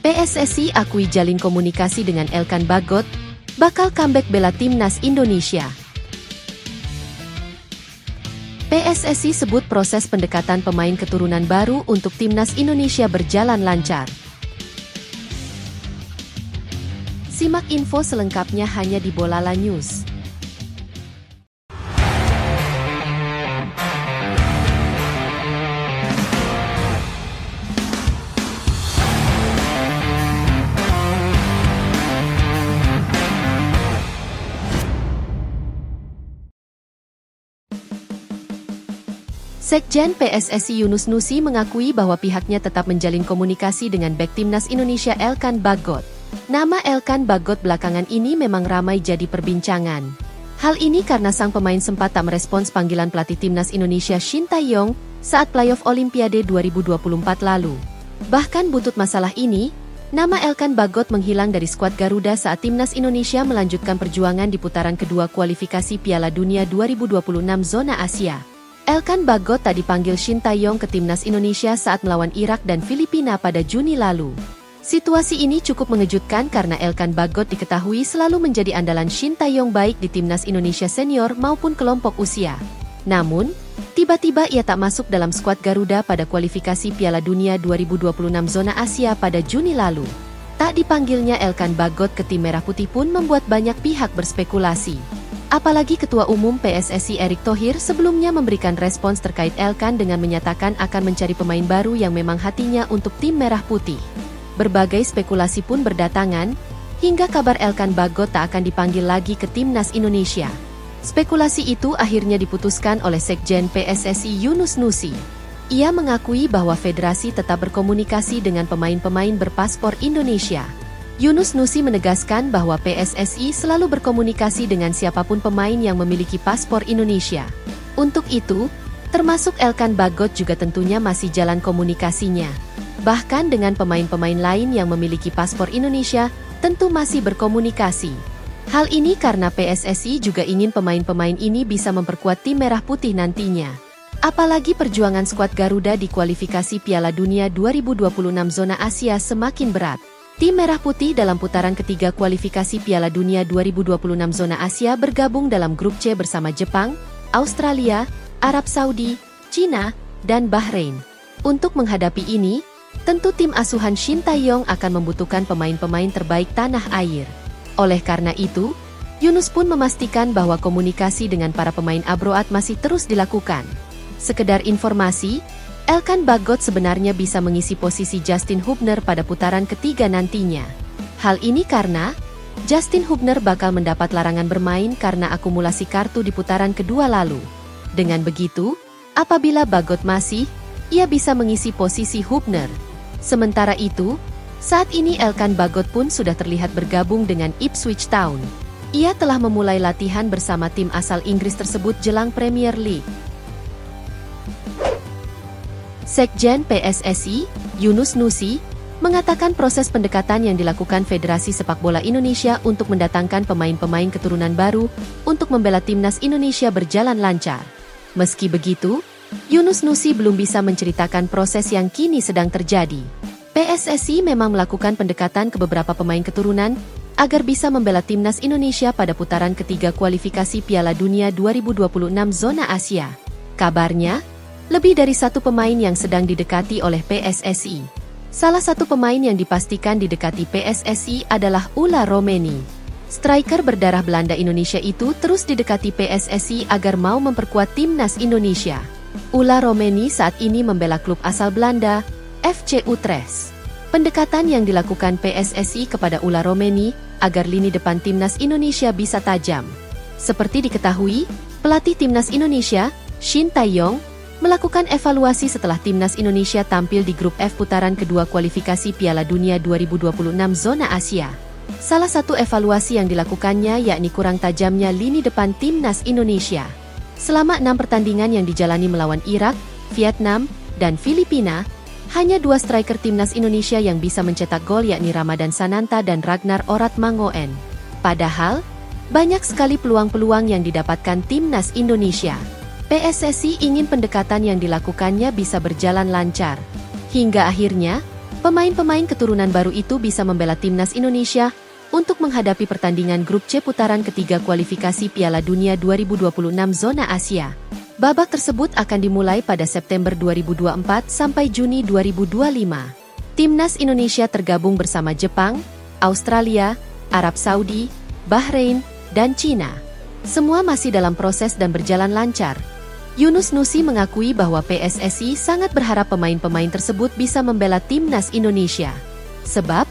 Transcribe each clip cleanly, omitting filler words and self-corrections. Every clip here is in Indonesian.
PSSI akui jalin komunikasi dengan Elkan Bagot, bakal comeback bela timnas Indonesia. PSSI sebut proses pendekatan pemain keturunan baru untuk timnas Indonesia berjalan lancar. Simak info selengkapnya hanya di Bolala News. Sekjen PSSI Yunus Nusi mengakui bahwa pihaknya tetap menjalin komunikasi dengan bek timnas Indonesia Elkan Bagot. Nama Elkan Bagot belakangan ini memang ramai jadi perbincangan. Hal ini karena sang pemain sempat tak merespons panggilan pelatih timnas Indonesia Shin Tae-yong saat playoff Olimpiade 2024 lalu. Bahkan butut masalah ini, nama Elkan Bagot menghilang dari skuad Garuda saat timnas Indonesia melanjutkan perjuangan di putaran kedua kualifikasi Piala Dunia 2026 zona Asia. Elkan Bagot tak dipanggil Shin Tae-yong ke timnas Indonesia saat melawan Irak dan Filipina pada Juni lalu. Situasi ini cukup mengejutkan karena Elkan Bagot diketahui selalu menjadi andalan Shin Tae-yong baik di timnas Indonesia senior maupun kelompok usia. Namun, tiba-tiba ia tak masuk dalam skuad Garuda pada kualifikasi Piala Dunia 2026 zona Asia pada Juni lalu. Tak dipanggilnya Elkan Bagot ke tim Merah Putih pun membuat banyak pihak berspekulasi. Apalagi Ketua Umum PSSI Erick Thohir sebelumnya memberikan respons terkait Elkan dengan menyatakan akan mencari pemain baru yang memang hatinya untuk tim Merah Putih. Berbagai spekulasi pun berdatangan, hingga kabar Elkan Bagot tak akan dipanggil lagi ke timnas Indonesia. Spekulasi itu akhirnya diputuskan oleh Sekjen PSSI Yunus Nusi. Ia mengakui bahwa federasi tetap berkomunikasi dengan pemain-pemain berpaspor Indonesia. Yunus Nusi menegaskan bahwa PSSI selalu berkomunikasi dengan siapapun pemain yang memiliki paspor Indonesia. Untuk itu, termasuk Elkan Bagot juga tentunya masih jalan komunikasinya. Bahkan dengan pemain-pemain lain yang memiliki paspor Indonesia, tentu masih berkomunikasi. Hal ini karena PSSI juga ingin pemain-pemain ini bisa memperkuat tim Merah Putih nantinya. Apalagi perjuangan skuad Garuda di kualifikasi Piala Dunia 2026 zona Asia semakin berat. Tim Merah Putih dalam putaran ketiga kualifikasi Piala Dunia 2026 zona Asia bergabung dalam grup C bersama Jepang, Australia, Arab Saudi, Cina, dan Bahrain. Untuk menghadapi ini, tentu tim asuhan Shin Tae-yong akan membutuhkan pemain-pemain terbaik tanah air. Oleh karena itu, Yunus pun memastikan bahwa komunikasi dengan para pemain abroad masih terus dilakukan. Sekedar informasi, Elkan Bagot sebenarnya bisa mengisi posisi Justin Hubner pada putaran ketiga nantinya. Hal ini karena Justin Hubner bakal mendapat larangan bermain karena akumulasi kartu di putaran kedua lalu. Dengan begitu, apabila Bagot masih, ia bisa mengisi posisi Hubner. Sementara itu, saat ini Elkan Bagot pun sudah terlihat bergabung dengan Ipswich Town. Ia telah memulai latihan bersama tim asal Inggris tersebut jelang Premier League. Sekjen PSSI, Yunus Nusi, mengatakan proses pendekatan yang dilakukan Federasi Sepak Bola Indonesia untuk mendatangkan pemain-pemain keturunan baru untuk membela timnas Indonesia berjalan lancar. Meski begitu, Yunus Nusi belum bisa menceritakan proses yang kini sedang terjadi. PSSI memang melakukan pendekatan ke beberapa pemain keturunan agar bisa membela timnas Indonesia pada putaran ketiga kualifikasi Piala Dunia 2026 zona Asia. Kabarnya, lebih dari satu pemain yang sedang didekati oleh PSSI. Salah satu pemain yang dipastikan didekati PSSI adalah Ula Romeni. Striker berdarah Belanda Indonesia itu terus didekati PSSI agar mau memperkuat timnas Indonesia. Ula Romeni saat ini membela klub asal Belanda, FC Utrecht. Pendekatan yang dilakukan PSSI kepada Ula Romeni agar lini depan timnas Indonesia bisa tajam. Seperti diketahui, pelatih timnas Indonesia, Shin Tae-yong, melakukan evaluasi setelah timnas Indonesia tampil di grup F putaran kedua kualifikasi Piala Dunia 2026 zona Asia. Salah satu evaluasi yang dilakukannya yakni kurang tajamnya lini depan timnas Indonesia. Selama 6 pertandingan yang dijalani melawan Irak, Vietnam, dan Filipina, hanya 2 striker timnas Indonesia yang bisa mencetak gol yakni Ramadan Sananta dan Ragnar Oratmangoen. Padahal, banyak sekali peluang-peluang yang didapatkan timnas Indonesia. PSSI ingin pendekatan yang dilakukannya bisa berjalan lancar. Hingga akhirnya, Pemain-pemain keturunan baru itu bisa membela timnas Indonesia untuk menghadapi pertandingan grup C putaran ketiga kualifikasi Piala Dunia 2026 zona Asia. Babak tersebut akan dimulai pada September 2024 sampai Juni 2025. Timnas Indonesia tergabung bersama Jepang, Australia, Arab Saudi, Bahrain, dan Cina. Semua masih dalam proses dan berjalan lancar. Yunus Nusi mengakui bahwa PSSI sangat berharap pemain-pemain tersebut bisa membela timnas Indonesia. Sebab,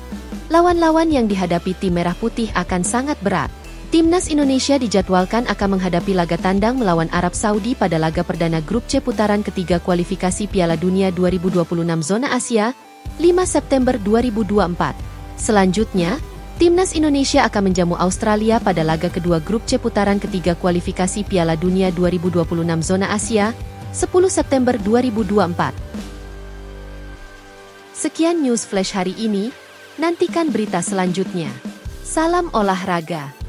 lawan-lawan yang dihadapi tim Merah Putih akan sangat berat. Timnas Indonesia dijadwalkan akan menghadapi laga tandang melawan Arab Saudi pada laga perdana grup C putaran ketiga kualifikasi Piala Dunia 2026 zona Asia, 5 September 2024. Selanjutnya, Timnas Indonesia akan menjamu Australia pada laga kedua grup C putaran ketiga kualifikasi Piala Dunia 2026 zona Asia, 10 September 2024. Sekian news flash hari ini, nantikan berita selanjutnya. Salam olahraga.